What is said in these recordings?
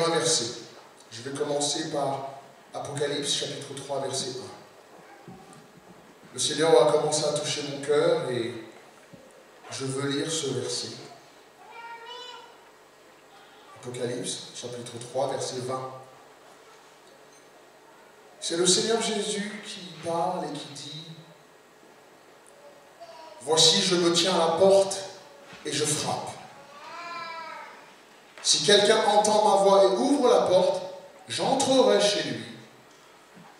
lire un verset. Je vais commencer par Apocalypse chapitre 3, verset 1. Le Seigneur a commencé à toucher mon cœur et je veux lire ce verset. Apocalypse chapitre 3, verset 20. C'est le Seigneur Jésus qui parle et qui dit: voici, je me tiens à la porte et je frappe. Si quelqu'un entend ma voix et ouvre la porte, j'entrerai chez lui.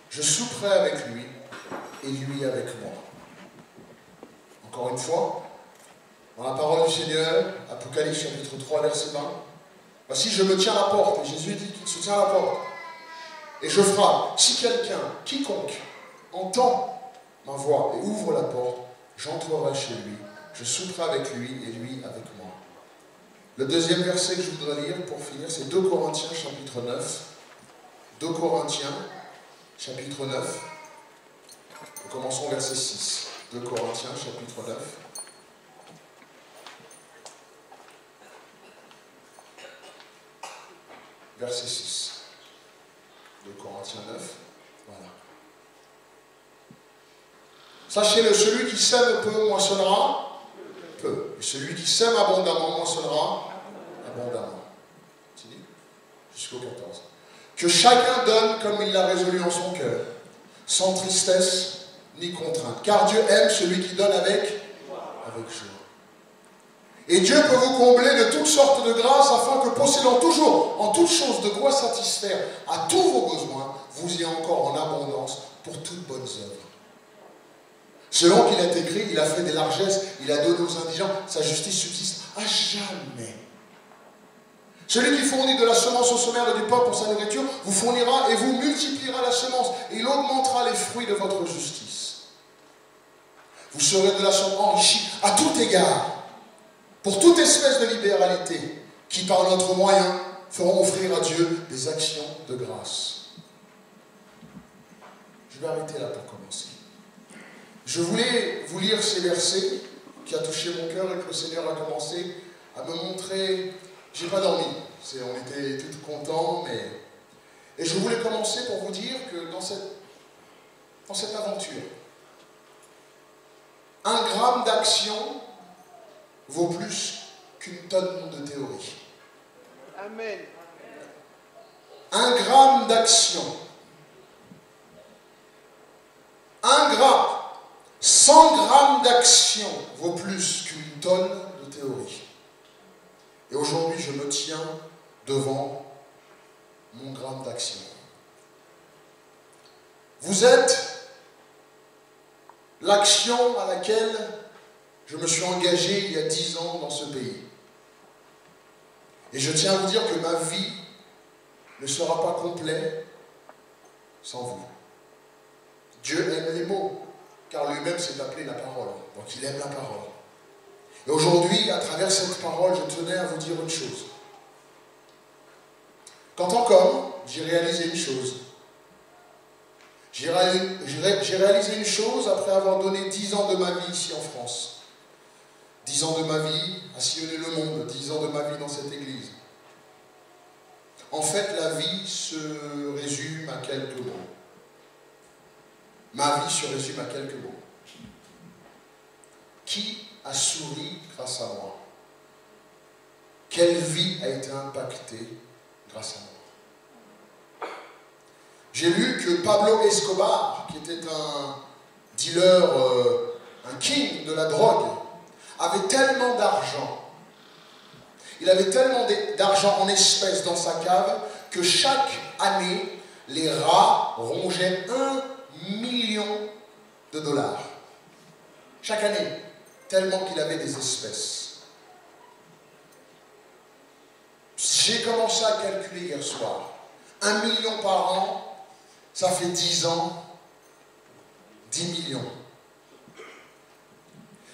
Je souperai avec lui et lui avec moi. Encore une fois, dans la parole du Seigneur, Apocalypse chapitre 3, verset 20. Voici, je me tiens à la porte. Et Jésus dit qu'il se tient à la porte. Et je frappe. Si quelqu'un, quiconque, entend ma voix et ouvre la porte, j'entrerai chez lui. Je souperai avec lui et lui avec moi. Le deuxième verset que je voudrais lire pour finir, c'est 2 Corinthiens chapitre 9. 2 Corinthiens chapitre 9. Nous commençons verset 6. 2 Corinthiens chapitre 9. Verset 6. 2 Corinthiens 9. Voilà. Sachez-le, celui qui sème peu moissonnera peu. Et celui qui sème abondamment moissonnera abondamment. Jusqu'au 14. Que chacun donne comme il l'a résolu en son cœur, sans tristesse ni contrainte. Car Dieu aime celui qui donne avec joie. Et Dieu peut vous combler de toutes sortes de grâces afin que, possédant toujours en toutes choses de quoi satisfaire à tous vos besoins, vous ayez encore en abondance pour toutes bonnes œuvres. Selon qu'il est écrit, il a fait des largesses, il a donné aux indigents, sa justice subsiste à jamais. Celui qui fournit de la semence au sommaire et du pain pour sa nourriture vous fournira et vous multipliera la semence, et il augmentera les fruits de votre justice. Vous serez de la sorte enrichis à tout égard, pour toute espèce de libéralité, qui par notre moyen feront offrir à Dieu des actions de grâce. Je vais arrêter là pour commencer. Je voulais vous lire ces versets qui a touché mon cœur et que le Seigneur a commencé à me montrer. J'ai pas dormi, on était tous contents, mais... Et je voulais commencer pour vous dire que dans cette aventure, 1 gramme d'action vaut plus qu'une tonne de théorie. Amen. 1 gramme d'action. 1 gramme. 100 grammes d'action vaut plus qu'une tonne de théorie. Et aujourd'hui, je me tiens devant mon gramme d'action. Vous êtes l'action à laquelle je me suis engagé il y a 10 ans dans ce pays. Et je tiens à vous dire que ma vie ne sera pas complète sans vous. Dieu aime les mots, car lui-même s'est appelé la parole. Donc il aime la parole. Et aujourd'hui, à travers cette parole, je tenais à vous dire une chose. Qu'en tant qu'homme, j'ai réalisé une chose. J'ai réalisé une chose après avoir donné 10 ans de ma vie ici en France. 10 ans de ma vie à sillonner le monde, 10 ans de ma vie dans cette église. En fait, la vie se résume à quelques mots. Ma vie se résume à quelques mots. Qui a souri grâce à moi? Quelle vie a été impactée grâce à moi? J'ai lu que Pablo Escobar, qui était un dealer, un king de la drogue, avait tellement d'argent. Il avait tellement d'argent en espèces dans sa cave que chaque année, les rats rongeaient 1 million de dollars. Chaque année, tellement qu'il avait des espèces. J'ai commencé à calculer hier soir. 1 million par an, ça fait 10 ans, 10 millions.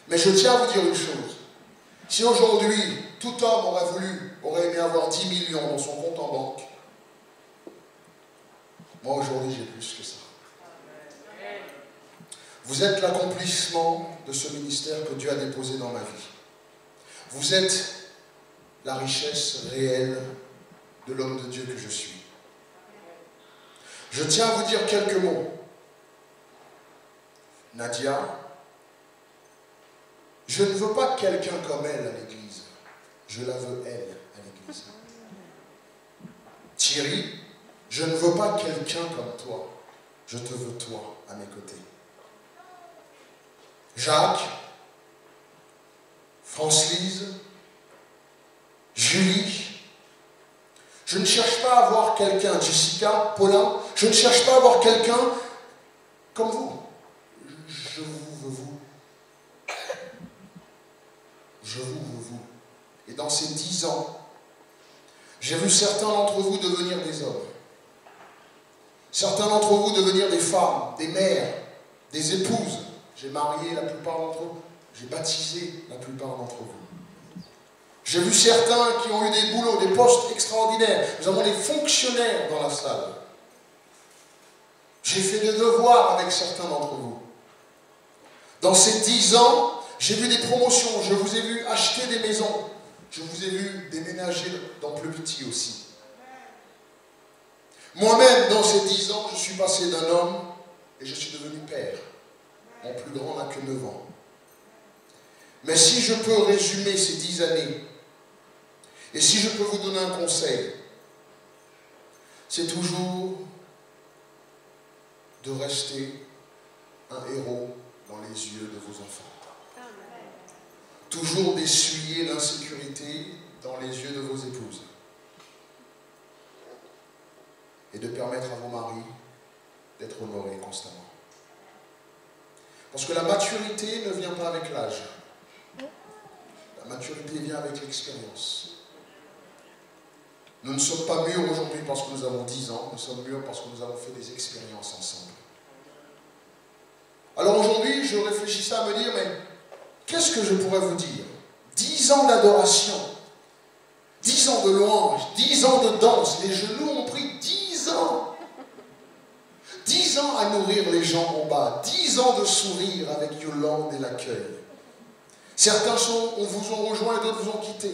Mais je tiens à vous dire une chose. Si aujourd'hui, tout homme aurait aimé avoir 10 millions dans son compte en banque, moi aujourd'hui j'ai plus que ça. Vous êtes l'accomplissement de ce ministère que Dieu a déposé dans ma vie. Vous êtes la richesse réelle de l'homme de Dieu que je suis. Je tiens à vous dire quelques mots. Nadia, je ne veux pas quelqu'un comme elle à l'église. Je la veux elle à l'église. Thierry, je ne veux pas quelqu'un comme toi. Je te veux toi à mes côtés. Jacques, France-Lise, Julie, je ne cherche pas à avoir quelqu'un, Jessica, Paulin, je ne cherche pas à avoir quelqu'un comme vous. Je vous veux vous. Je vous veux vous. Et dans ces 10 ans, j'ai vu certains d'entre vous devenir des hommes. Certains d'entre vous devenir des femmes, des mères, des épouses. J'ai marié la plupart d'entre vous. J'ai baptisé la plupart d'entre vous. J'ai vu certains qui ont eu des boulots, des postes extraordinaires. Nous avons des fonctionnaires dans la salle. J'ai fait des devoirs avec certains d'entre vous. Dans ces 10 ans, j'ai vu des promotions. Je vous ai vu acheter des maisons. Je vous ai vu déménager dans plus petit aussi. Moi-même, dans ces 10 ans, je suis passé d'un homme et je suis devenu père. Mon plus grand n'a que 9 ans. Mais si je peux résumer ces 10 années, et si je peux vous donner un conseil, c'est toujours de rester un héros dans les yeux de vos enfants. Toujours d'essuyer l'insécurité dans les yeux de vos épouses. Et de permettre à vos maris d'être honorés constamment. Parce que la maturité ne vient pas avec l'âge. La maturité vient avec l'expérience. Nous ne sommes pas mûrs aujourd'hui parce que nous avons 10 ans, nous sommes mûrs parce que nous avons fait des expériences ensemble. Alors aujourd'hui, je réfléchissais à me dire, mais qu'est-ce que je pourrais vous dire? 10 ans d'adoration, 10 ans de louange, 10 ans de danse, les genoux ont pris 10 ans. 10 ans à nourrir les gens en bas, 10 ans de sourire avec Yolande et l'accueil. Certains vous ont rejoint et d'autres vous ont quitté.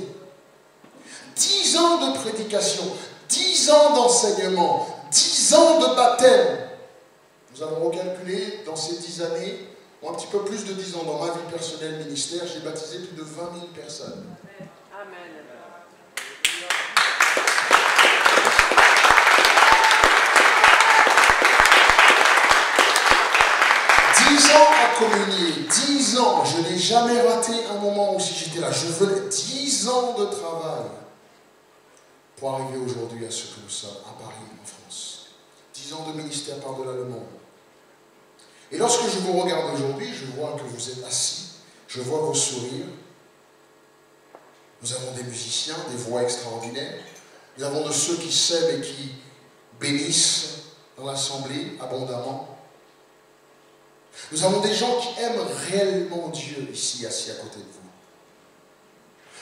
10 ans de prédication, 10 ans d'enseignement, 10 ans de baptême. Nous avons recalculé dans ces 10 années, ou un petit peu plus de 10 ans dans ma vie personnelle ministère, j'ai baptisé plus de 20 000 personnes. Amen. 10 ans à communier, 10 ans, je n'ai jamais raté un moment où si j'étais là. Je venais 10 ans de travail pour arriver aujourd'hui à ce que nous sommes, à Paris, en France. 10 ans de ministère par-delà le monde. Et lorsque je vous regarde aujourd'hui, je vois que vous êtes assis, je vois vos sourires. Nous avons des musiciens, des voix extraordinaires. Nous avons de ceux qui s'aiment et qui bénissent dans l'assemblée abondamment. Nous avons des gens qui aiment réellement Dieu ici, assis à côté de vous.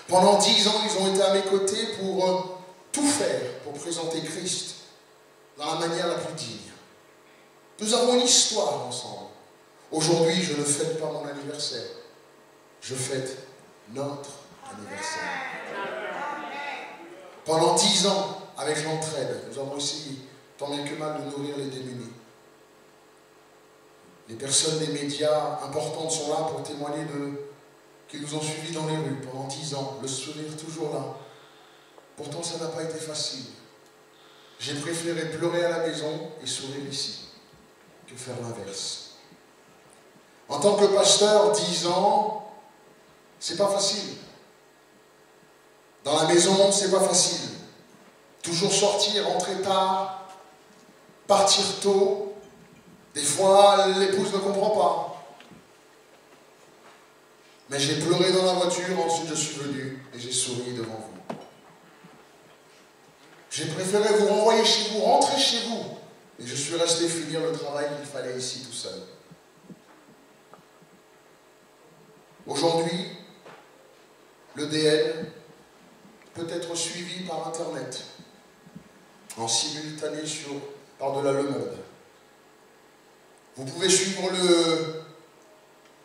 Pendant 10 ans, ils ont été à mes côtés pour tout faire pour présenter Christ dans la manière la plus digne. Nous avons une histoire ensemble. Aujourd'hui, je ne fête pas mon anniversaire. Je fête notre anniversaire. Pendant 10 ans, avec l'entraide, nous avons essayé, tant bien que mal, de nourrir les démunis. Les personnes des médias importantes sont là pour témoigner qu'ils nous ont suivis dans les rues pendant 10 ans. Le sourire toujours là. Pourtant, ça n'a pas été facile. J'ai préféré pleurer à la maison et sourire ici que faire l'inverse. En tant que pasteur, 10 ans, c'est pas facile. Dans la maison, c'est pas facile. Toujours sortir, rentrer tard, partir tôt. Des fois, l'épouse ne comprend pas. Mais j'ai pleuré dans la voiture, ensuite je suis venu et j'ai souri devant vous. J'ai préféré vous renvoyer chez vous, rentrer chez vous. Et je suis resté finir le travail qu'il fallait ici tout seul. Aujourd'hui, le DL peut être suivi par Internet, en simultané par-delà le monde. Vous pouvez suivre le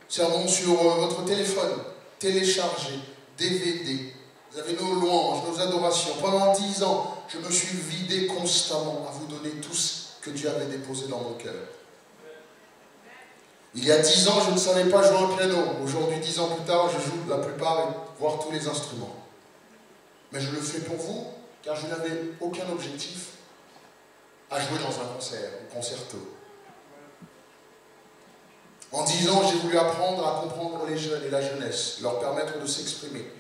sermon sur votre téléphone, télécharger, DVD, Vous avez nos louanges, nos adorations. Pendant 10 ans, je me suis vidé constamment à vous donner tout ce que Dieu avait déposé dans mon cœur. Il y a 10 ans, je ne savais pas jouer un piano. Aujourd'hui, 10 ans plus tard, je joue la plupart, voire tous les instruments. Mais je le fais pour vous, car je n'avais aucun objectif à jouer dans un concert, un concerto. En 10 ans, j'ai voulu apprendre à comprendre les jeunes et la jeunesse, leur permettre de s'exprimer.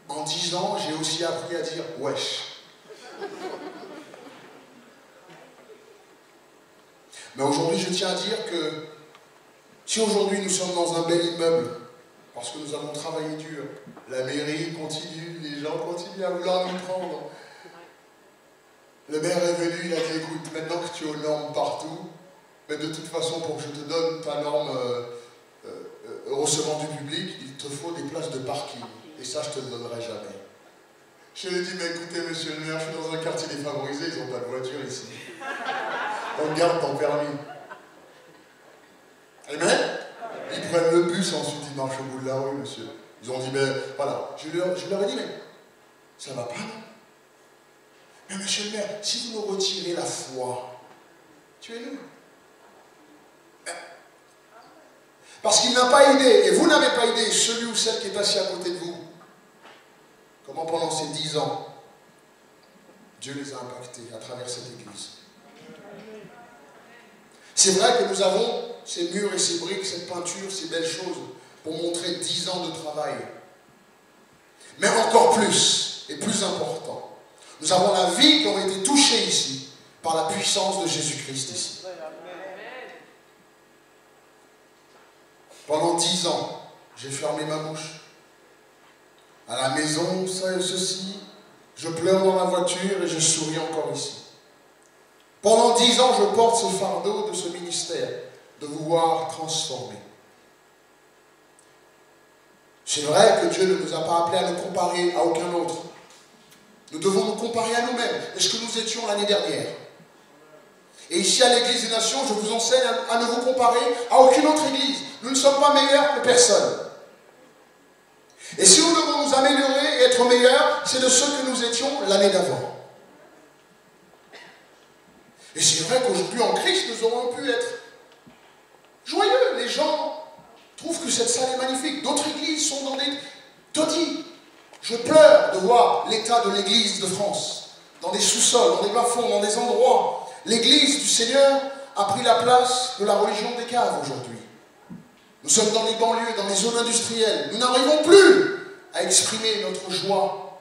En 10 ans, j'ai aussi appris à dire « wesh ». Mais aujourd'hui, je tiens à dire que si aujourd'hui nous sommes dans un bel immeuble, parce que nous avons travaillé dur, la mairie continue, les gens continuent à vouloir nous prendre. Le maire est venu, il a dit, écoute, maintenant que tu es aux normes partout, mais de toute façon, pour que je te donne ta norme recevant du public, il te faut des places de parking. Et ça, je ne te le donnerai jamais. Je lui ai dit, mais écoutez, monsieur le maire, je suis dans un quartier défavorisé, ils n'ont pas de voiture ici. Donc garde ton permis. Amen. Ils prennent le bus, ensuite ils marchent au bout de la rue, monsieur. Ils ont dit, mais voilà. Je leur ai dit, mais ça va pas, non? Mais monsieur le maire, si vous nous retirez la foi, tuez-nous. Parce qu'il n'a pas aidé, et vous n'avez pas aidé celui ou celle qui est assis à côté de vous. Comment pendant ces 10 ans, Dieu les a impactés à travers cette église. C'est vrai que nous avons ces murs et ces briques, cette peinture, ces belles choses, pour montrer 10 ans de travail. Mais encore plus, et plus important, nous avons la vie qui a été touchée ici, par la puissance de Jésus-Christ ici. Pendant 10 ans, j'ai fermé ma bouche. À la maison, ça et ceci, je pleure dans la voiture et je souris encore ici. Pendant 10 ans, je porte ce fardeau de ce ministère, de vous voir transformer. C'est vrai que Dieu ne nous a pas appelés à nous comparer à aucun autre. Nous devons nous comparer à nous-mêmes. Est-ce que nous étions l'année dernière? Et ici à l'Église des Nations, je vous enseigne à ne vous comparer à aucune autre église. Nous ne sommes pas meilleurs que personne. Et si nous devons nous améliorer et être meilleurs, c'est de ceux que nous étions l'année d'avant. Et c'est vrai qu'aujourd'hui en Christ, nous aurions pu être joyeux. Les gens trouvent que cette salle est magnifique. D'autres églises sont dans des taudis. Je pleure de voir l'état de l'Église de France. Dans des sous-sols, dans des bas-fonds, dans des endroits. L'Église du Seigneur a pris la place de la religion des caves aujourd'hui. Nous sommes dans les banlieues, dans les zones industrielles. Nous n'arrivons plus à exprimer notre joie.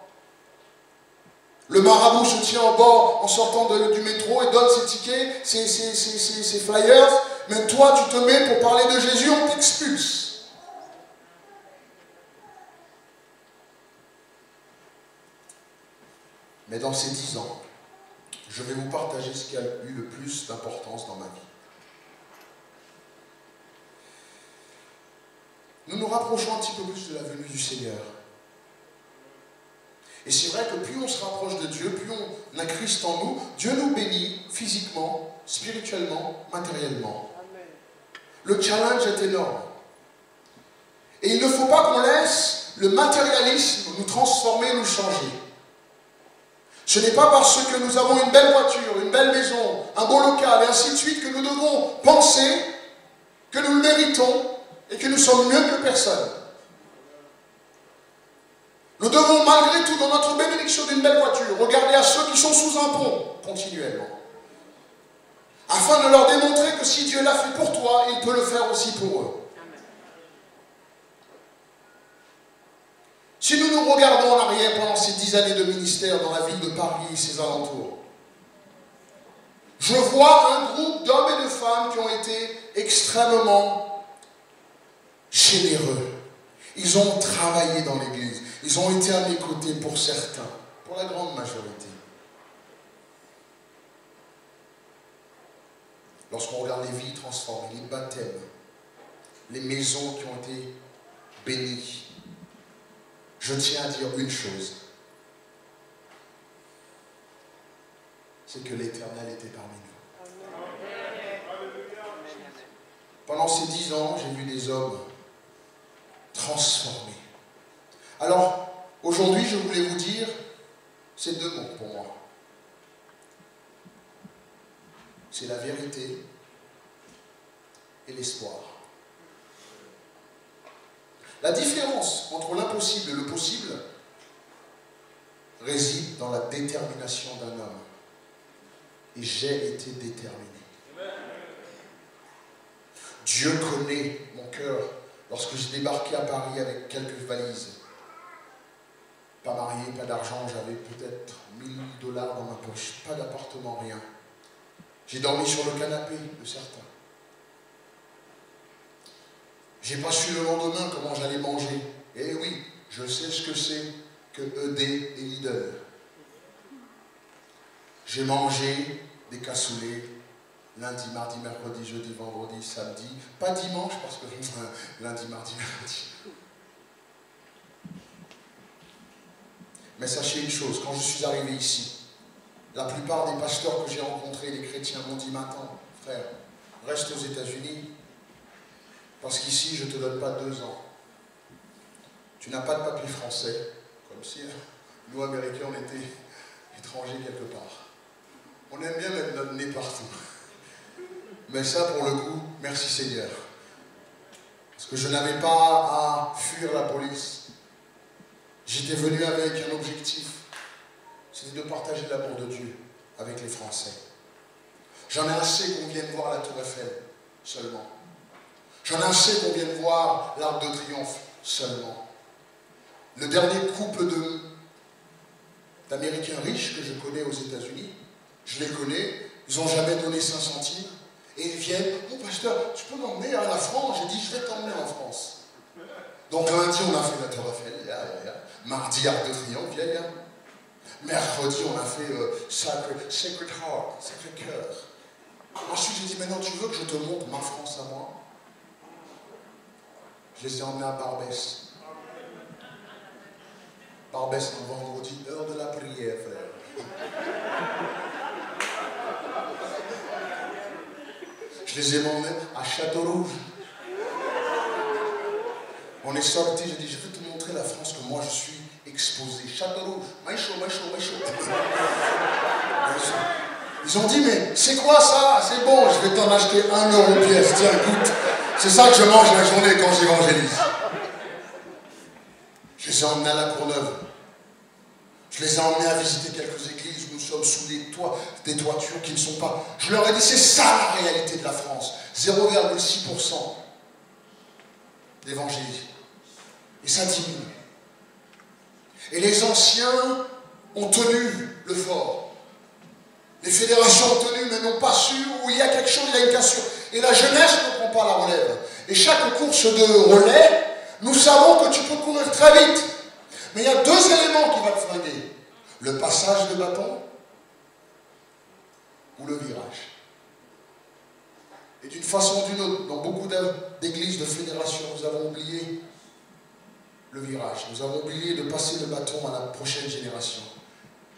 Le marabout se tient au bord en sortant du métro et donne ses tickets, ses flyers. Mais toi, tu te mets pour parler de Jésus, on t'expulse. Mais dans ces 10 ans, je vais vous partager ce qui a eu le plus d'importance dans ma vie. Nous nous rapprochons un petit peu plus de la venue du Seigneur. Et c'est vrai que plus on se rapproche de Dieu, plus on a Christ en nous, Dieu nous bénit physiquement, spirituellement, matériellement. Amen. Le challenge est énorme. Et il ne faut pas qu'on laisse le matérialisme nous transformer, nous changer. Ce n'est pas parce que nous avons une belle voiture, une belle maison, un beau local et ainsi de suite que nous devons penser que nous le méritons et que nous sommes mieux que personne. Nous devons malgré tout dans notre bénédiction d'une belle voiture regarder à ceux qui sont sous un pont continuellement. Afin de leur démontrer que si Dieu l'a fait pour toi, il peut le faire aussi pour eux. Si nous nous regardons en arrière pendant ces 10 années de ministère dans la ville de Paris et ses alentours, je vois un groupe d'hommes et de femmes qui ont été extrêmement généreux. Ils ont travaillé dans l'Église. Ils ont été à mes côtés pour certains, pour la grande majorité. Lorsqu'on regarde les vies transformées, les baptêmes, les maisons qui ont été bénies, je tiens à dire une chose, c'est que l'Éternel était parmi nous. Pendant ces 10 ans, j'ai vu des hommes transformés. Alors, Aujourd'hui, je voulais vous dire ces deux mots pour moi. C'est la vérité et l'espoir. La différence entre l'impossible et le possible réside dans la détermination d'un homme. Et j'ai été déterminé. Dieu connaît mon cœur. Lorsque j'ai débarqué à Paris avec quelques valises, pas marié, pas d'argent, j'avais peut-être 1000 $ dans ma poche, pas d'appartement, rien. J'ai dormi sur le canapé de certains. J'ai pas su le lendemain comment j'allais manger. Eh oui, je sais ce que c'est que ED et Lidl. J'ai mangé des cassoulets lundi, mardi, mercredi, jeudi, vendredi, samedi. Pas dimanche parce que lundi, mardi, mercredi. Mais sachez une chose, quand je suis arrivé ici, la plupart des pasteurs que j'ai rencontrés, les chrétiens, m'ont dit maintenant, frère, reste aux États-Unis, parce qu'ici, je ne te donne pas 2 ans. Tu n'as pas de papier français, comme si nous, Américains, on était étrangers quelque part. On aime bien mettre notre nez partout. Mais ça, pour le coup, merci Seigneur. Parce que je n'avais pas à fuir la police. J'étais venu avec un objectif, c'était de partager l'amour de Dieu avec les Français. J'en ai assez qu'on vienne voir la Tour Eiffel seulement. J'en ai assez qu'on vienne voir l'Arc de Triomphe seulement. Le dernier couple d'Américains riches que je connais aux États-Unis, je les connais, ils n'ont jamais donné 5 centimes, et ils viennent, mon pasteur, tu peux m'emmener à la France? J'ai dit, je vais t'emmener en France. Donc lundi, on a fait la Tour Eiffel, mardi, Arc de Triomphe, mercredi, on a fait Sacred Heart, Sacré-Cœur. Ensuite, j'ai dit, maintenant, tu veux que je te montre ma France à moi? Je les ai emmenés à Barbès. Barbès, un vendredi, heure de la prière, frère. Je les ai emmenés à Château-Rouge. On est sortis, j'ai dit, je vais te montrer la France que moi je suis exposé. Château-Rouge, maïcho. Ils ont dit, mais c'est quoi ça? C'est bon, je vais t'en acheter 1 € pièce, tiens, goûte. C'est ça que je mange la journée quand j'évangélise. Je les ai emmenés à la Courneuve. Je les ai emmenés à visiter quelques églises où nous sommes sous des toitures qui ne sont pas... Je leur ai dit, c'est ça la réalité de la France. 0,6% d'évangélisme. Et ça diminue. Et les anciens ont tenu le fort. Les fédérations ont tenu, mais n'ont pas su où il y a quelque chose, il y a une cassure. Et la jeunesse ne prend pas la relève. Et chaque course de relais, nous savons que tu peux courir très vite. Mais il y a 2 éléments qui vont te flinguer. Le passage de bâton ou le virage. Et d'une façon ou d'une autre, dans beaucoup d'églises, de fédérations, nous avons oublié le virage. Nous avons oublié de passer le bâton à la prochaine génération.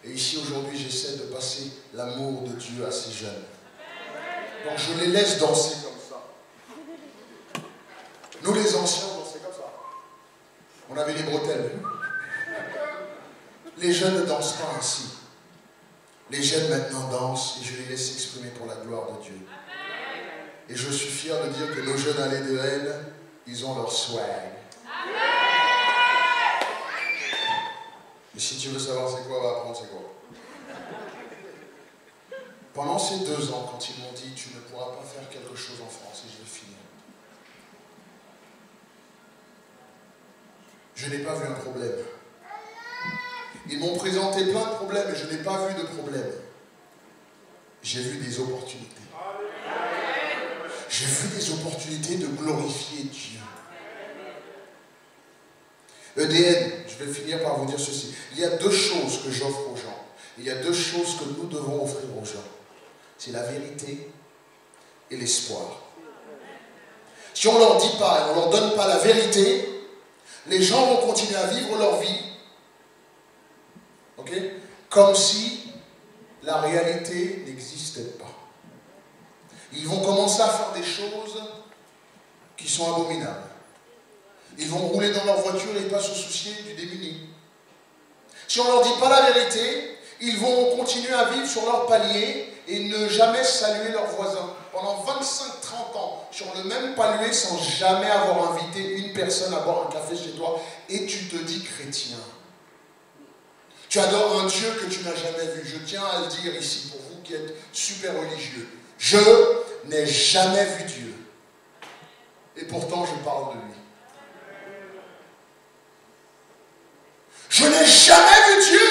Et ici, aujourd'hui, j'essaie de passer l'amour de Dieu à ces jeunes. Donc, je les laisse danser comme ça. Nous, les anciens, on dansait comme ça. On avait les bretelles. Les jeunes ne dansent pas ainsi. Les jeunes, maintenant, dansent et je les laisse s'exprimer pour la gloire de Dieu. Et je suis fier de dire que nos jeunes allées de haine, ils ont leur swag. Et si tu veux savoir c'est quoi, on va apprendre c'est quoi. Pendant ces 2 ans, quand ils m'ont dit tu ne pourras pas faire quelque chose en France, et je vais finir, je n'ai pas vu un problème. Ils m'ont présenté plein de problèmes et je n'ai pas vu de problème. J'ai vu des opportunités. J'ai vu des opportunités de glorifier Dieu. EDN, je vais finir par vous dire ceci. Il y a 2 choses que j'offre aux gens. Il y a 2 choses que nous devons offrir aux gens. C'est la vérité et l'espoir. Si on ne leur dit pas, on ne leur donne pas la vérité, les gens vont continuer à vivre leur vie, ok, comme si la réalité n'existait pas. Ils vont commencer à faire des choses qui sont abominables. Ils vont rouler dans leur voiture et pas se soucier du démuni. Si on ne leur dit pas la vérité, ils vont continuer à vivre sur leur palier et ne jamais saluer leurs voisins. Pendant 25-30 ans, sur le même palier, sans jamais avoir invité une personne à boire un café chez toi, et tu te dis chrétien. Tu adores un Dieu que tu n'as jamais vu. Je tiens à le dire ici pour vous qui êtes super religieux. Je n'ai jamais vu Dieu. Et pourtant, je parle de lui. Je n'ai jamais vu Dieu.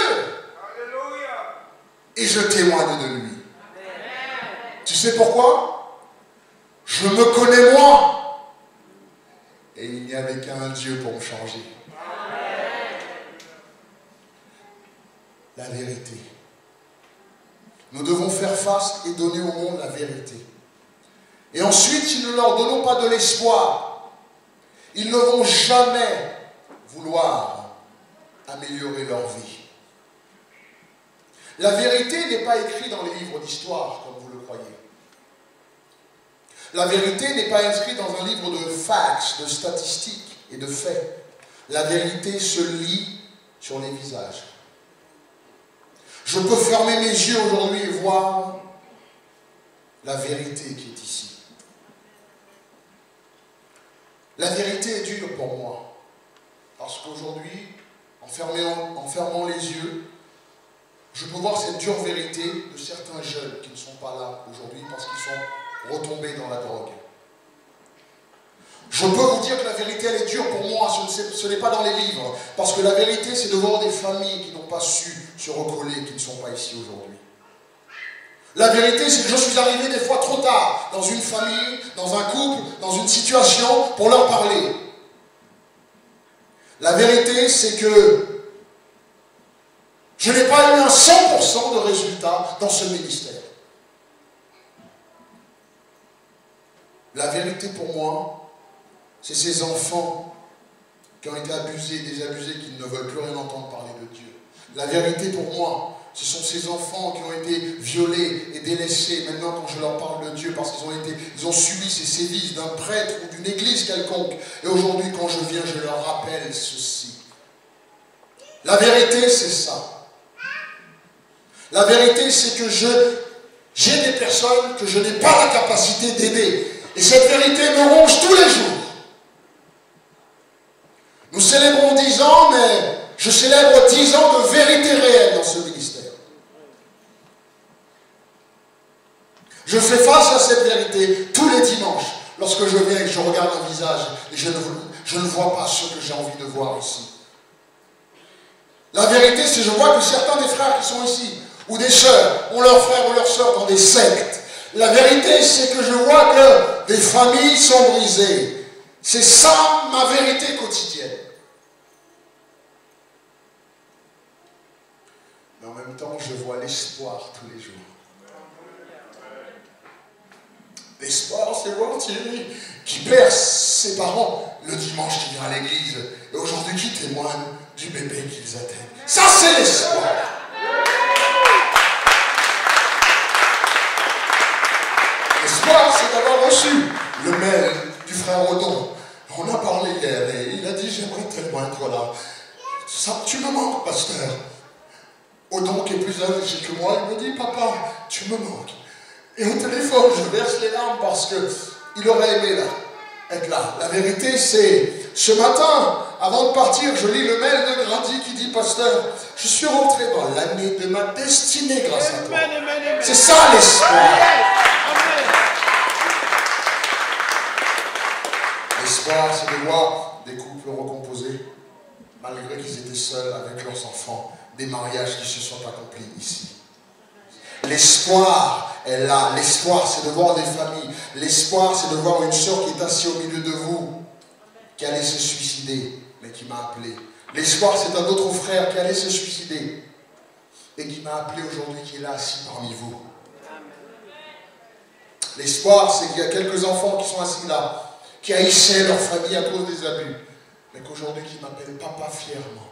Et je témoigne de lui. Tu sais pourquoi? Je me connais moi. Et il n'y avait qu'un Dieu pour me changer. La vérité. Nous devons faire face et donner au monde la vérité. Et ensuite, si nous ne leur donnons pas de l'espoir, ils ne vont jamais vouloir améliorer leur vie. La vérité n'est pas écrite dans les livres d'histoire, comme vous le croyez. La vérité n'est pas inscrite dans un livre de facts, de statistiques et de faits. La vérité se lit sur les visages. Je peux fermer mes yeux aujourd'hui et voir la vérité qui est ici. La vérité est dure pour moi. Parce qu'aujourd'hui, en fermant les yeux, je peux voir cette dure vérité de certains jeunes qui ne sont pas là aujourd'hui parce qu'ils sont retombés dans la drogue. Je peux vous dire que la vérité, elle est dure pour moi, ce n'est pas dans les livres. Parce que la vérité, c'est de voir des familles qui n'ont pas su se recoller, qui ne sont pas ici aujourd'hui. La vérité, c'est que je suis arrivé des fois trop tard dans une famille, dans un couple, dans une situation pour leur parler. La vérité, c'est que je n'ai pas eu un 100% de résultat dans ce ministère. La vérité pour moi, c'est ces enfants qui ont été abusés, désabusés, qui ne veulent plus rien entendre parler de Dieu. La vérité pour moi, ce sont ces enfants qui ont été violés et délaissés maintenant quand je leur parle de Dieu parce qu'ils ont subi ces sévices d'un prêtre ou d'une église quelconque. Et aujourd'hui, quand je viens, je leur rappelle ceci. La vérité, c'est ça. La vérité, c'est que j'ai des personnes que je n'ai pas la capacité d'aider. Et cette vérité me ronge tous les jours. Nous célébrons 10 ans, mais je célèbre 10 ans de vérité réelle dans ce ministère. Je fais face à cette vérité tous les dimanches, lorsque je viens et que je regarde un visage et je ne vois pas ce que j'ai envie de voir ici. La vérité, c'est que je vois que certains des frères qui sont ici, ou des sœurs, ont leurs frères ou leurs sœurs dans des sectes. La vérité, c'est que je vois que des familles sont brisées. C'est ça ma vérité quotidienne. Mais en même temps, je vois l'espoir tous les jours. L'espoir, c'est voir Thierry qui perd ses parents le dimanche qui vient à l'église et aujourd'hui qui témoigne du bébé qu'ils atteignent. Ça, c'est l'espoir. L'espoir, c'est d'avoir reçu le mail du frère Odon. On a parlé hier et il a dit j'aimerais tellement être là. Ça, tu me manques, pasteur. Odon, qui est plus âgé que moi, il me dit papa, tu me manques. Et au téléphone, je verse les larmes parce qu'il aurait aimé être là. La vérité, c'est ce matin, avant de partir, je lis le mail de Grandi qui dit pasteur, je suis rentré dans l'année de ma destinée grâce à toi. C'est ça l'espoir. L'espoir, c'est de voir des couples recomposés, malgré qu'ils étaient seuls avec leurs enfants, des mariages qui se sont accomplis ici. L'espoir est là. L'espoir, c'est de voir des familles. L'espoir, c'est de voir une sœur qui est assise au milieu de vous, qui allait se suicider, mais qui m'a appelé. L'espoir, c'est un autre frère qui allait se suicider et qui m'a appelé aujourd'hui, qui est là assis parmi vous. L'espoir, c'est qu'il y a quelques enfants qui sont assis là, qui haïssaient leur famille à cause des abus, mais qu'aujourd'hui, qui m'appellent papa fièrement.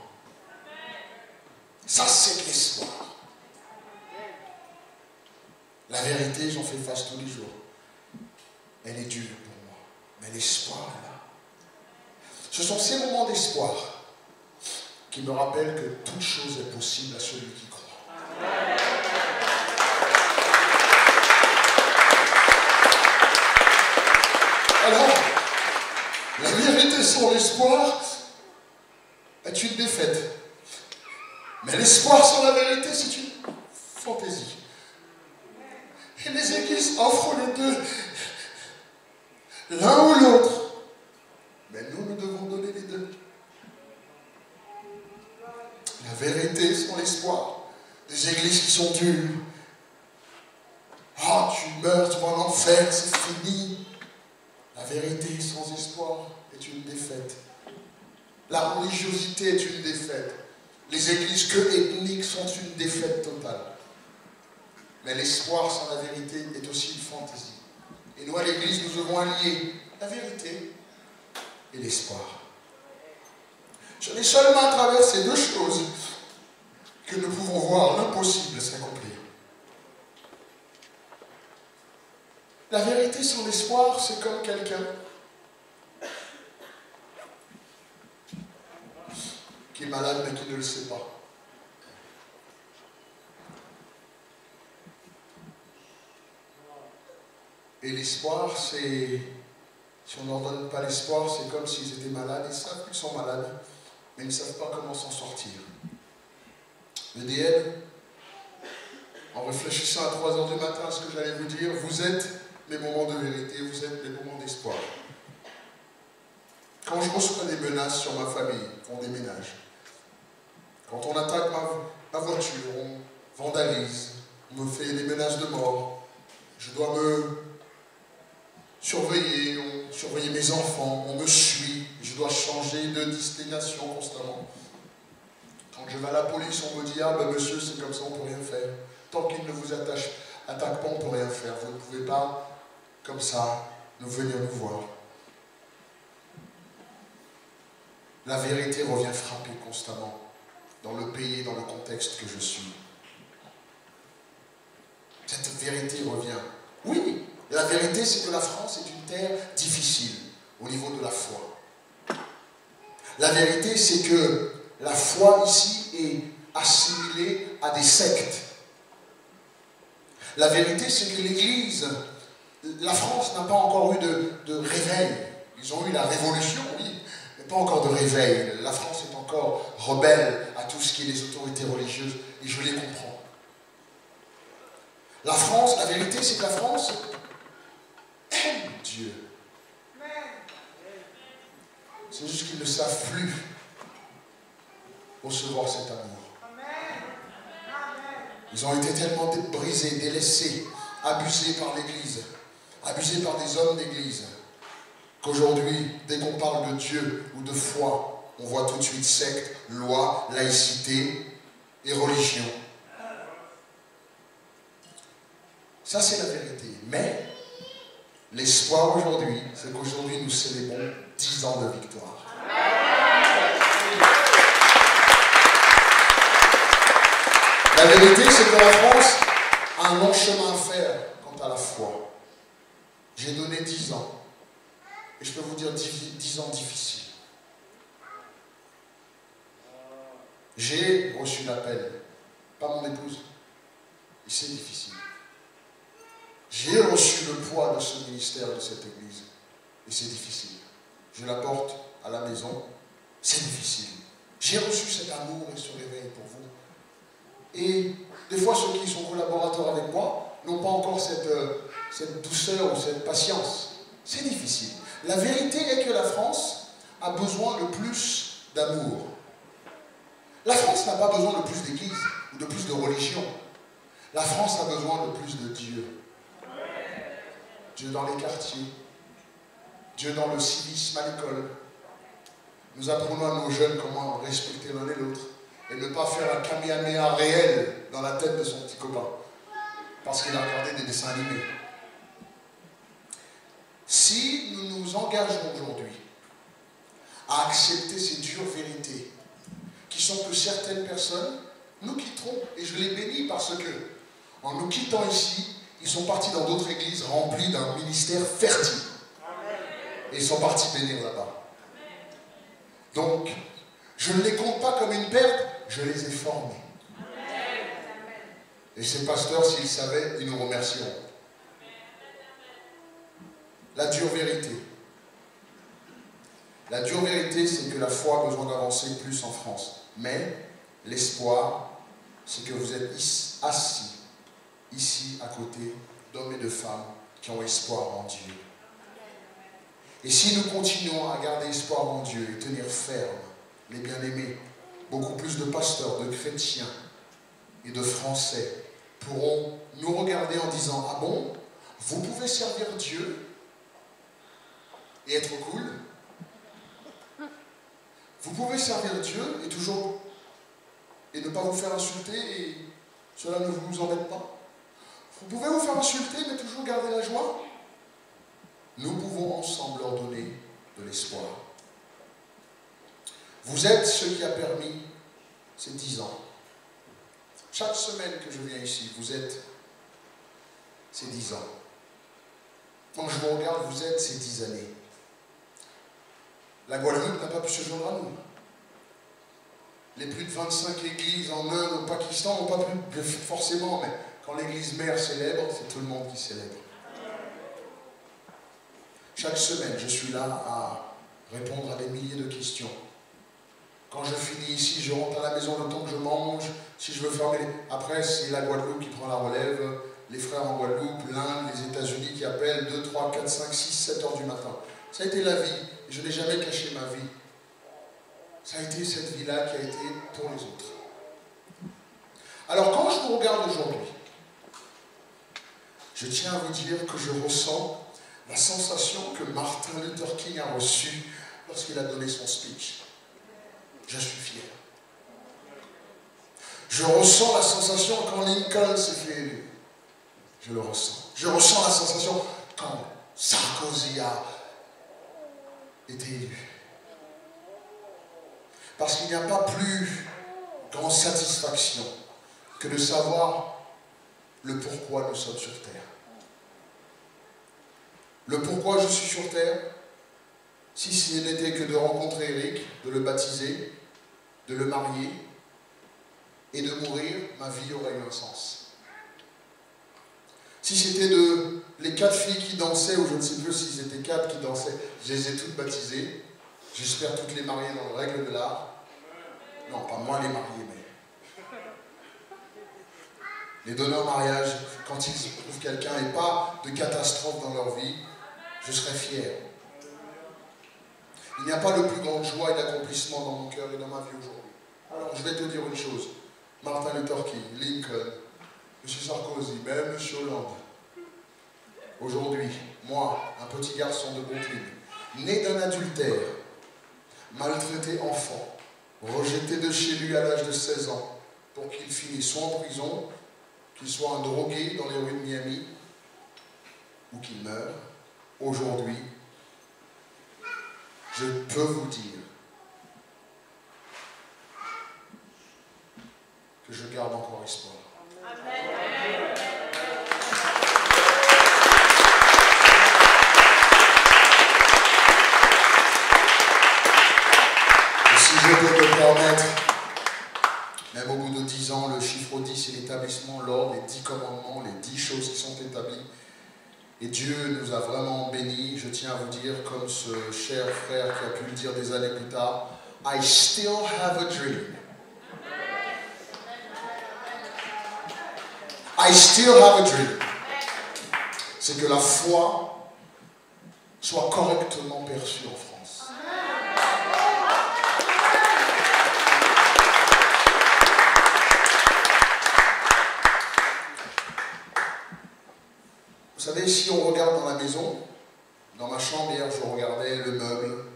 Ça, c'est de l'espoir. La vérité, j'en fais face tous les jours. Elle est dure pour moi. Mais l'espoir est là. Ce sont ces moments d'espoir qui me rappelle que toute chose est possible à celui qui croit. Alors, la vérité sans l'espoir est une défaite. Mais l'espoir sans la vérité, c'est une fantaisie. Et les églises offrent les deux, l'un ou l'autre. Mais nous devons donner les deux. La vérité sans l'espoir. Des églises qui sont dures. Ah, tu meurs, tu vas en enfer, c'est fini. La vérité sans espoir est une défaite. La religiosité est une défaite. Les églises que ethniques sont une défaite totale. Mais l'espoir sans la vérité est aussi une fantaisie. Et nous, à l'église, nous devons allier la vérité et l'espoir. Ce n'est seulement à travers ces deux choses que nous pouvons voir l'impossible s'accomplir. La vérité sans l'espoir, c'est comme quelqu'un qui est malade mais qui ne le sait pas. Et l'espoir, c'est... Si on ne leur donne pas l'espoir, c'est comme s'ils étaient malades. Ils savent qu'ils sont malades, mais ils ne savent pas comment s'en sortir. EDL, en réfléchissant à 3 heures du matin à ce que j'allais vous dire, vous êtes mes moments de vérité, vous êtes mes moments d'espoir. Quand je reçois des menaces sur ma famille, on déménage. Quand on attaque ma voiture, on vandalise, on me fait des menaces de mort, je dois me surveiller mes enfants, on me suit, je dois changer de destination constamment. Quand je vais à la police, on me dit « Ah ben monsieur, c'est comme ça, on ne peut rien faire. Tant qu'il ne vous attaque pas, on ne peut rien faire. Vous ne pouvez pas, comme ça, nous venir nous voir. » La vérité revient frapper constamment dans le pays et dans le contexte que je suis. Cette vérité revient. Oui, la vérité, c'est que la France est une terre difficile au niveau de la foi. La vérité, c'est que la foi ici est assimilée à des sectes. La vérité, c'est que l'Église, la France n'a pas encore eu de réveil. Ils ont eu la révolution, oui, mais pas encore de réveil. La France est encore rebelle à tout ce qui est les autorités religieuses, et je les comprends. La France, la vérité, c'est que la France aime Dieu. C'est juste qu'ils ne savent plus recevoir cet amour. Ils ont été tellement brisés, délaissés, abusés par l'Église, abusés par des hommes d'Église, qu'aujourd'hui, dès qu'on parle de Dieu ou de foi, on voit tout de suite secte, loi, laïcité et religion. Ça, c'est la vérité. Mais l'espoir aujourd'hui, c'est qu'aujourd'hui, nous célébrons 10 ans de victoire. La vérité, c'est que la France a un long chemin à faire quant à la foi. J'ai donné 10 ans. Et je peux vous dire 10 ans difficiles. J'ai reçu l'appel, pas mon épouse. Et c'est difficile. J'ai reçu le poids de ce ministère, de cette église. Et c'est difficile. Je la porte à la maison. C'est difficile. J'ai reçu cet amour et ce réveil pour vous. Et des fois, ceux qui sont collaborateurs avec moi n'ont pas encore cette douceur ou cette patience. C'est difficile. La vérité est que la France a besoin de plus d'amour. La France n'a pas besoin de plus d'église ou de plus de religion. La France a besoin de plus de Dieu. Dieu dans les quartiers. Dieu dans le civisme à l'école. Nous apprenons à nos jeunes comment respecter l'un et l'autre. Et ne pas faire un kamehameha réel dans la tête de son petit copain. Parce qu'il a regardé des dessins animés. Si nous nous engageons aujourd'hui à accepter ces dures vérités, qui sont que certaines personnes nous quitteront, et je les bénis parce que, en nous quittant ici, ils sont partis dans d'autres églises remplies d'un ministère fertile. Et ils sont partis bénir là-bas. Donc, Je ne les compte pas comme une perte, je les ai formés. Et ces pasteurs, s'ils savaient, ils nous remercieront. La dure vérité. La dure vérité, c'est que la foi a besoin d'avancer plus en France. Mais l'espoir, c'est que vous êtes assis, ici, à côté d'hommes et de femmes qui ont espoir en Dieu. Et si nous continuons à garder espoir en Dieu et tenir ferme, les bien-aimés, beaucoup plus de pasteurs, de chrétiens et de Français pourront nous regarder en disant « Ah bon, vous pouvez servir Dieu et être cool. Vous pouvez servir Dieu et ne pas vous faire insulter et cela ne vous embête pas. Vous pouvez vous faire insulter mais toujours garder la joie. Nous pouvons ensemble leur donner de l'espoir. Vous êtes ce qui a permis ces 10 ans. Chaque semaine que je viens ici, vous êtes ces 10 ans. Quand je vous regarde, vous êtes ces 10 années. La Guadeloupe n'a pas pu se joindre à nous. Les plus de 25 églises en Inde, au Pakistan, n'ont pas pu, forcément, mais quand l'église mère célèbre, c'est tout le monde qui célèbre. Chaque semaine, je suis là à répondre à des milliers de questions. Quand je finis ici, je rentre à la maison le temps que je mange. Si je veux fermer après, c'est la Guadeloupe qui prend la relève, les frères en Guadeloupe, l'Inde, les États-Unis qui appellent 2, 3, 4, 5, 6, 7 heures du matin. Ça a été la vie. Je n'ai jamais caché ma vie. Ça a été cette vie-là qui a été pour les autres. Alors quand je vous regarde aujourd'hui, je tiens à vous dire que je ressens la sensation que Martin Luther King a reçue lorsqu'il a donné son speech. Je suis fier. Je ressens la sensation quand Lincoln s'est fait élu. Je le ressens. Je ressens la sensation quand Sarkozy a été élu. Parce qu'il n'y a pas plus grande satisfaction que de savoir le pourquoi nous sommes sur terre. Le pourquoi je suis sur terre, si ce n'était que de rencontrer Eric, de le baptiser, de le marier et de mourir, ma vie aurait eu un sens. Si c'était les 4 filles qui dansaient, ou je ne sais plus s'ils étaient 4 qui dansaient, je les ai toutes baptisées. J'espère toutes les marier dans les règles de l'art. Non, pas moi les marier, mais les donner en mariage, quand ils trouvent quelqu'un et pas de catastrophe dans leur vie, je serais fier. Il n'y a pas de plus grande joie et d'accomplissement dans mon cœur et dans ma vie aujourd'hui. Alors, je vais te dire une chose. Martin Luther King, Lincoln, M. Sarkozy, même M. Hollande. Aujourd'hui, moi, un petit garçon de Brooklyn, né d'un adultère, maltraité enfant, rejeté de chez lui à l'âge de 16 ans, pour qu'il finisse soit en prison, qu'il soit un drogué dans les rues de Miami, ou qu'il meure, aujourd'hui, je peux vous dire que je garde encore espoir. Amen. Et si je peux me permettre, même au bout de 10 ans, le chiffre 10, c'est l'établissement, l'ordre, les 10 commandements, les 10 choses qui sont établies. Et Dieu nous a vraiment bénis. Je tiens à vous dire, comme ce cher frère qui a pu le dire des années plus tard, I still have a dream. I still have a dream. C'est que la foi soit correctement perçue en France. Vous savez, si on regarde dans la maison, dans ma chambre hier, je regardais le meuble,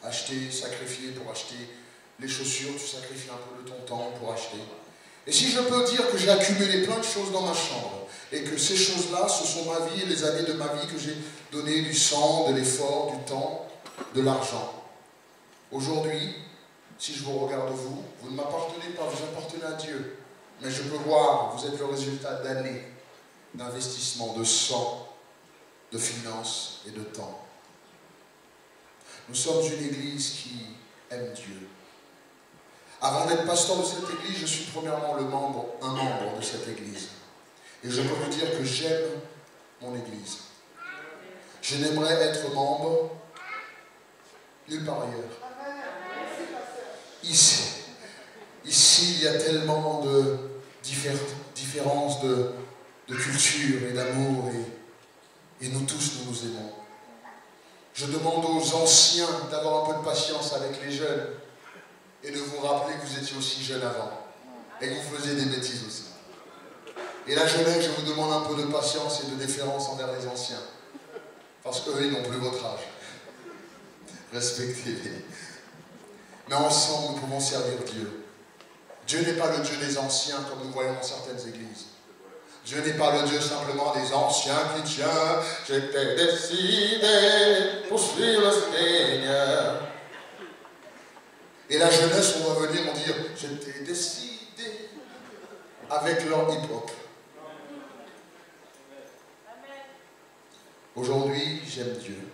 acheter, sacrifier pour acheter les chaussures, tu sacrifies un peu de ton temps pour acheter. Et si je peux dire que j'ai accumulé plein de choses dans ma chambre, et que ces choses-là, ce sont ma vie et les années de ma vie que j'ai donné du sang, de l'effort, du temps, de l'argent. Aujourd'hui, si je vous regarde vous, vous ne m'appartenez pas, vous appartenez à Dieu. Mais je peux voir, vous êtes le résultat d'années d'investissement, de sang, de finances et de temps. Nous sommes une église qui aime Dieu. Avant d'être pasteur de cette église, je suis premièrement un membre de cette église. Et je peux vous dire que j'aime mon église. Je n'aimerais être membre nulle part ailleurs. Ici, il y a tellement de différences de culture et d'amour, et nous tous, nous nous aimons. Je demande aux anciens d'avoir un peu de patience avec les jeunes et de vous rappeler que vous étiez aussi jeunes avant et que vous faisiez des bêtises aussi. Et la jeunesse, je vous demande un peu de patience et de déférence envers les anciens, parce qu'eux, ils n'ont plus votre âge. Respectez-les. Mais ensemble, nous pouvons servir Dieu. Dieu n'est pas le Dieu des anciens, comme nous voyons dans certaines églises. Dieu n'est pas le Dieu simplement des anciens chrétiens. J'étais décidé pour suivre le Seigneur. Et la jeunesse, on va venir, on dire, j'étais décidé, avec leur hip-hop. Aujourd'hui, j'aime Dieu.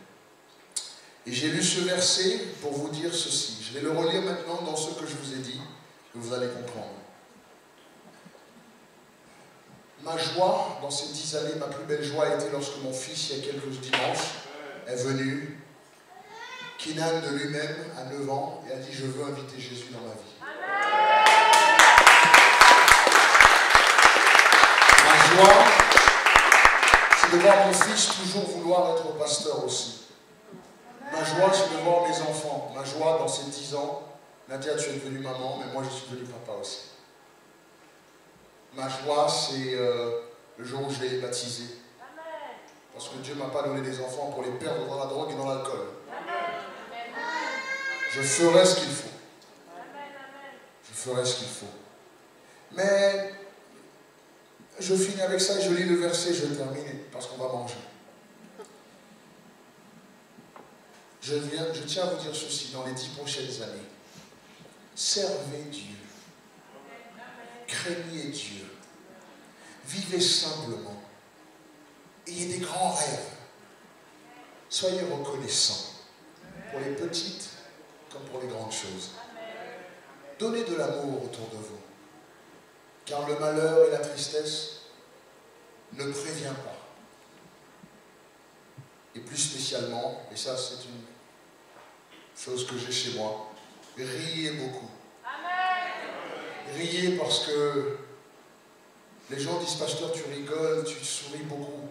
Et j'ai lu ce verset pour vous dire ceci. Je vais le relire maintenant dans ce que je vous ai dit, que vous allez comprendre. Ma joie, dans ces 10 années, ma plus belle joie a été lorsque mon fils, il y a quelques dimanches, est venu. Kinan de lui-même, à 9 ans, et a dit, je veux inviter Jésus dans ma vie. Ma joie, c'est de voir mon fils toujours vouloir être pasteur aussi. Ma joie, c'est de voir mes enfants. Ma joie, dans ces 10 ans, Nadia, tu es devenue maman, mais moi, je suis devenu papa aussi. Ma joie, c'est le jour où je l'ai baptisé. Parce que Dieu ne m'a pas donné des enfants pour les perdre dans la drogue et dans l'alcool. Je ferai ce qu'il faut. Je ferai ce qu'il faut. Mais je finis avec ça et je lis le verset, je termine parce qu'on va manger. Je tiens à vous dire ceci, dans les 10 prochaines années. Servez Dieu. Craignez Dieu. Vivez simplement. Ayez des grands rêves. Soyez reconnaissants pour les petites comme pour les grandes choses. Donnez de l'amour autour de vous. Car le malheur et la tristesse ne prévient pas. Et plus spécialement, et ça c'est une chose que j'ai chez moi, riez beaucoup. Riez parce que les gens disent, pasteur, tu rigoles, tu souris beaucoup.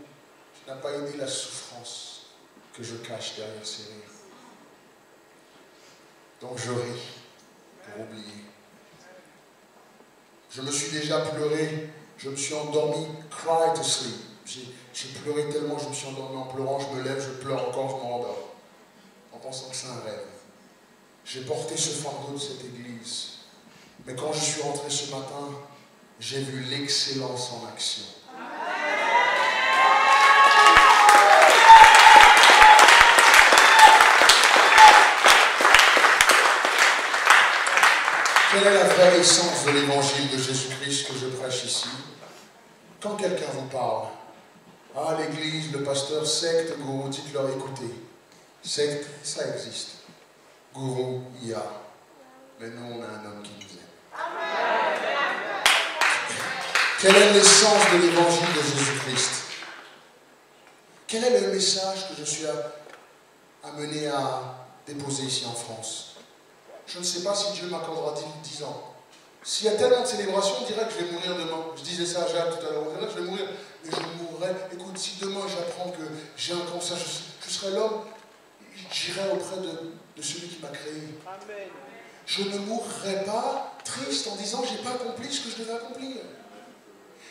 Tu n'as pas aidé la souffrance que je cache derrière ces rires. Donc je ris pour oublier. Je me suis déjà pleuré, je me suis endormi, cry to sleep. J'ai pleuré tellement, je me suis endormi en pleurant, je me lève, je pleure encore, je m'endors. En pensant que c'est un rêve. J'ai porté ce fardeau de cette église. Mais quand je suis rentré ce matin, j'ai vu l'excellence en action. Quelle est la vraie essence de l'évangile de Jésus-Christ que je prêche ici? Quand quelqu'un vous parle, ah, l'église, le pasteur, secte, gourou, dites-leur, écoutez, secte, ça existe. Gourou, il y a. Mais nous, on a un homme qui nous aime. Quelle est l'essence de l'évangile de Jésus-Christ? Quel est le message que je suis amené à déposer ici en France? Je ne sais pas si Dieu m'accordera 10 ans. S'il y a tellement de célébrations, on dirait que je vais mourir demain. Je disais ça à Jacques tout à l'heure, on dirait que je vais mourir. Mais je mourrai. Écoute, si demain j'apprends que j'ai un cancer, je serai l'homme, j'irai auprès de celui qui m'a créé. Amen. Je ne mourrai pas triste en disant j'ai pas accompli ce que je devais accomplir.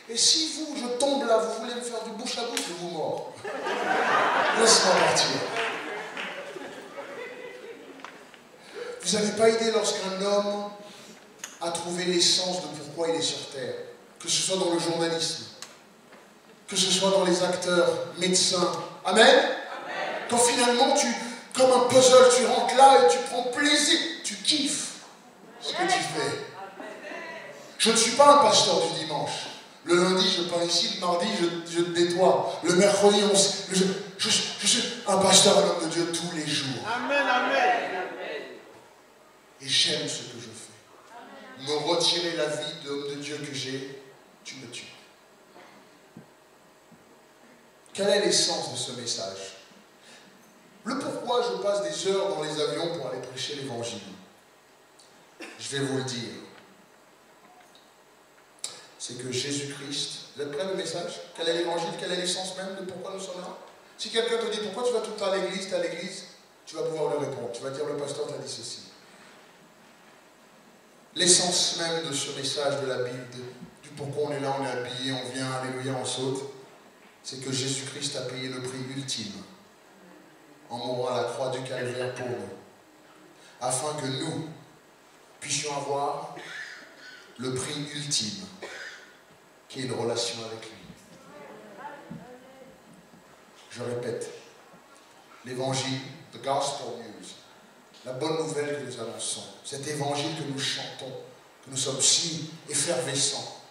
Et si je tombe là, vous voulez me faire du bouche à bouche, je vous mords. Laisse-moi partir. Vous n'avez pas idée lorsqu'un homme a trouvé l'essence de pourquoi il est sur terre, que ce soit dans le journalisme, que ce soit dans les acteurs, médecins. Amen. Amen. Quand finalement, comme un puzzle, tu rentres là et tu prends plaisir, tu kiffes ce que tu fais. Je ne suis pas un pasteur du dimanche. Le lundi, je peins ici, le mardi, je nettoie. Le mercredi, je suis un pasteur, un homme de Dieu tous les jours. Amen, amen. et j'aime ce que je fais. Me retirer la vie d'homme de Dieu que j'ai, tu me tues. Quelle est l'essence de ce message? Le pourquoi je passe des heures dans les avions pour aller prêcher l'évangile. Je vais vous le dire. C'est que Jésus-Christ, vous êtes prêts le message? Quel est l'évangile? Quelle est l'essence même de pourquoi nous sommes là? Si quelqu'un te dit pourquoi tu vas tout le temps à l'église, tu es à l'église, tu vas pouvoir lui répondre. Tu vas dire le pasteur t'a dit ceci. L'essence même de ce message de la Bible, du pourquoi on est là, on est habillé, on vient, alléluia, on saute, c'est que Jésus-Christ a payé le prix ultime en mourant à la croix du calvaire pour nous, afin que nous puissions avoir le prix ultime, qui est une relation avec lui. Je répète, l'évangile, the gospel news, la bonne nouvelle que nous annonçons, cet évangile que nous chantons, que nous sommes si effervescents,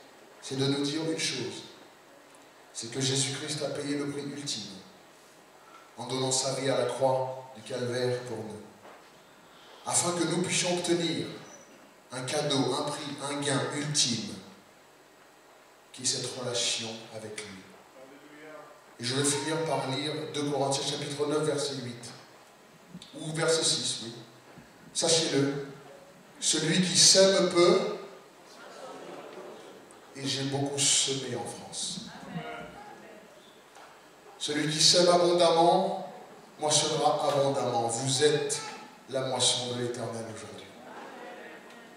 c'est de nous dire une chose, c'est que Jésus-Christ a payé le prix ultime en donnant sa vie à la croix du calvaire pour nous, afin que nous puissions obtenir un cadeau, un prix, un gain ultime, qui est cette relation avec lui. Et je vais finir par lire 2 Corinthiens chapitre 9, verset 8, ou verset 6, oui. Sachez-le, celui qui sème peu, et j'ai beaucoup semé en France. Celui qui sème abondamment, moissonnera abondamment. Vous êtes la moisson de l'Éternel aujourd'hui.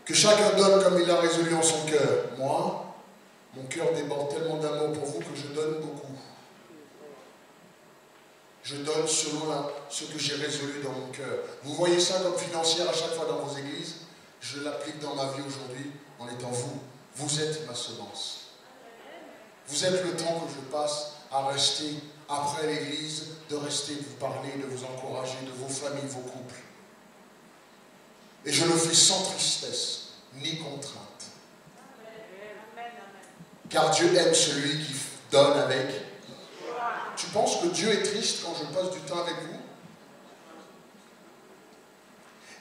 Que chacun donne comme il l'a résolu en son cœur. Moi, mon cœur déborde tellement d'amour pour vous que je donne beaucoup. Je donne selon ce que j'ai résolu dans mon cœur. Vous voyez ça comme financière à chaque fois dans vos églises? Je l'applique dans ma vie aujourd'hui en étant vous. Vous êtes ma semence. Vous êtes le temps que je passe à rester après l'église, de rester, de vous parler, de vous encourager, de vos familles, vos couples. Et je le fais sans tristesse, ni contrainte. Car Dieu aime celui qui donne avec. Tu penses que Dieu est triste quand je passe du temps avec vous?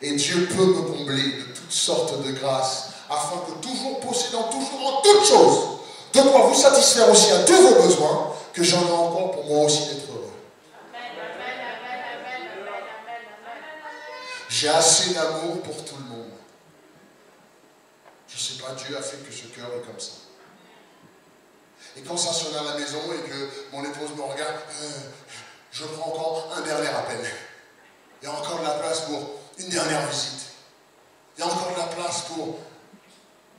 Et Dieu peut me combler de toutes sortes de grâces, afin que toujours possédant, toujours en toutes choses, de quoi vous satisfaire aussi à tous vos besoins, que j'en ai encore pour moi aussi d'être heureux. J'ai assez d'amour pour tout le monde. Je ne sais pas, Dieu a fait que ce cœur est comme ça. Et quand ça sonne à la maison et que mon épouse me regarde, je prends encore un dernier appel. Il y a encore de la place pour une dernière visite. Il y a encore de la place pour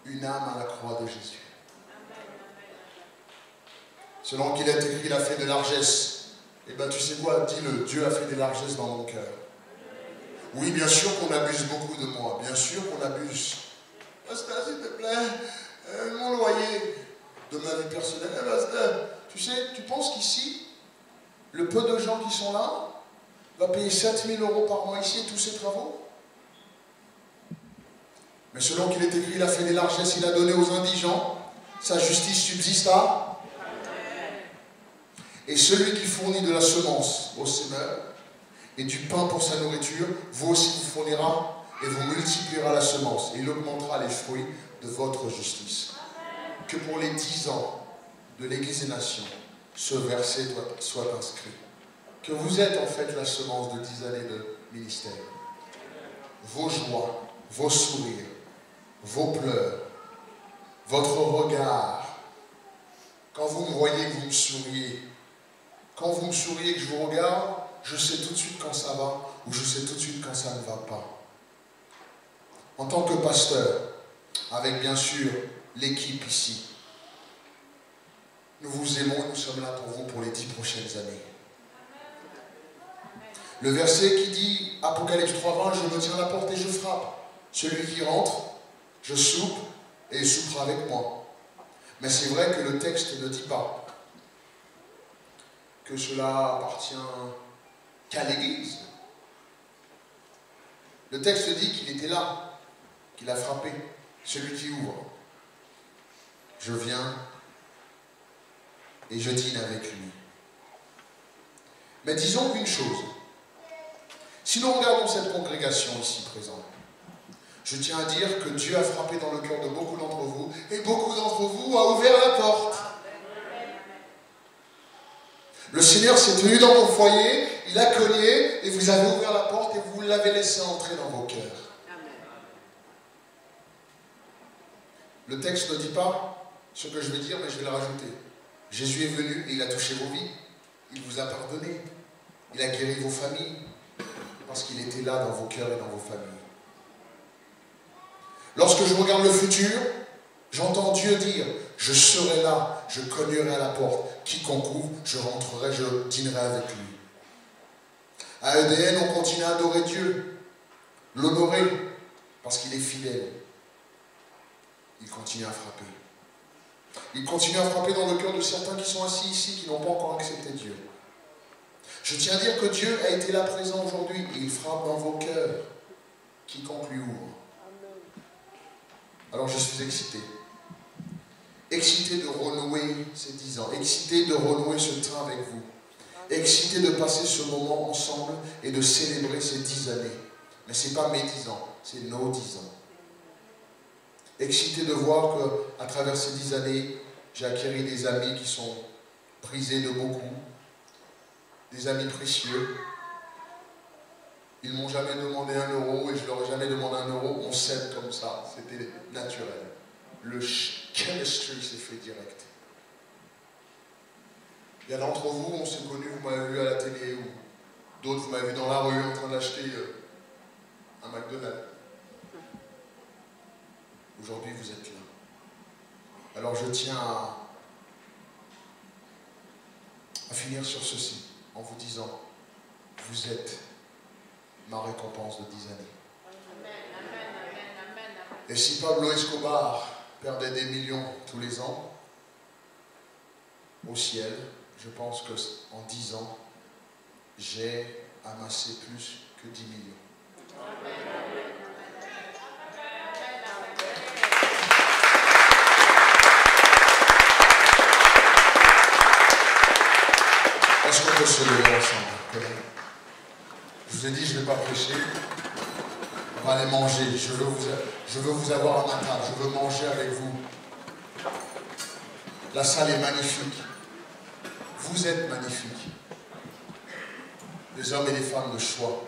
une âme à la croix de Jésus. Selon qu'il est écrit, il a fait de largesses. Eh bien, tu sais quoi, dis-le, Dieu a fait des largesses dans mon cœur. Oui, bien sûr qu'on abuse beaucoup de moi. Bien sûr qu'on abuse. Pasteur, s'il te plaît, mon loyer de ma vie personnelle. Pasteur, tu sais, tu penses qu'ici, le peu de gens qui sont là va payer 7 000 € par mois ici et tous ses travaux? Mais selon qu'il est écrit, il a fait des largesses, il a donné aux indigents. Sa justice subsiste à. Et celui qui fournit de la semence au semeur et du pain pour sa nourriture, vous aussi vous fournira et vous multipliera la semence. Et il augmentera les fruits de votre justice. Que pour les 10 ans de l'Église des Nations, ce verset soit inscrit. Que vous êtes en fait la semence de 10 années de ministère. Vos joies, vos sourires, vos pleurs, votre regard. Quand vous me voyez, que vous me souriez. Quand vous me souriez, que je vous regarde, je sais tout de suite quand ça va ou je sais tout de suite quand ça ne va pas. En tant que pasteur, avec bien sûr l'équipe ici, nous vous aimons et nous sommes là pour vous pour les 10 prochaines années. Le verset qui dit, Apocalypse 3:20, je me tiens à la porte et je frappe. Celui qui rentre, je soupe et il soupera avec moi. Mais c'est vrai que le texte ne dit pas que cela appartient qu'à l'Église. Le texte dit qu'il était là, qu'il a frappé, celui qui ouvre. Je viens et je dîne avec lui. Mais disons une chose. Si nous regardons cette congrégation ici présente, Je tiens à dire que Dieu a frappé dans le cœur de beaucoup d'entre vous, et beaucoup d'entre vous a ouvert la porte. Le Seigneur s'est tenu dans vos foyers, il a cogné, et vous avez ouvert la porte et vous l'avez laissé entrer dans vos cœurs. Le texte ne dit pas ce que je vais dire, mais je vais le rajouter. Jésus est venu et il a touché vos vies. Il vous a pardonné. Il a guéri vos familles. Parce qu'il était là dans vos cœurs et dans vos familles. Lorsque je regarde le futur, j'entends Dieu dire, je serai là, je cognerai à la porte. Quiconque ouvre, je rentrerai, je dînerai avec lui. À EDN, on continue à adorer Dieu, l'honorer, parce qu'il est fidèle. Il continue à frapper. Il continue à frapper dans le cœur de certains qui sont assis ici, qui n'ont pas encore accepté Dieu. Je tiens à dire que Dieu a été là présent aujourd'hui et il frappe dans vos cœurs. Quiconque lui ouvre. Alors je suis excité. Excité de renouer ces 10 ans. Excité de renouer ce train avec vous. Excité de passer ce moment ensemble et de célébrer ces 10 années. Mais ce n'est pas mes 10 ans, c'est nos 10 ans. Excité de voir qu'à travers ces 10 années, j'ai acquis des amis qui sont prisés de beaucoup, des amis précieux. Ils ne m'ont jamais demandé 1 euro et je ne leur ai jamais demandé 1 euro. On s'aime comme ça, c'était naturel. Le chemistry s'est fait direct. Il y a d'entre vous, on s'est connus, vous m'avez vu à la télé, ou d'autres, vous m'avez vu dans la rue en train d'acheter un McDonald's. Aujourd'hui, vous êtes là. Alors je tiens à finir sur ceci, en vous disant, vous êtes ma récompense de 10 années. Et si Pablo Escobar perdait des millions tous les ans, au ciel, je pense qu'en 10 ans, j'ai amassé plus que 10 millions. Est-ce qu'on peut se lever ensemble? Je vous ai dit, je ne vais pas prêcher. On va aller manger. Je veux vous avoir à ma table. Je veux manger avec vous. La salle est magnifique. Vous êtes magnifiques. Les hommes et les femmes de choix.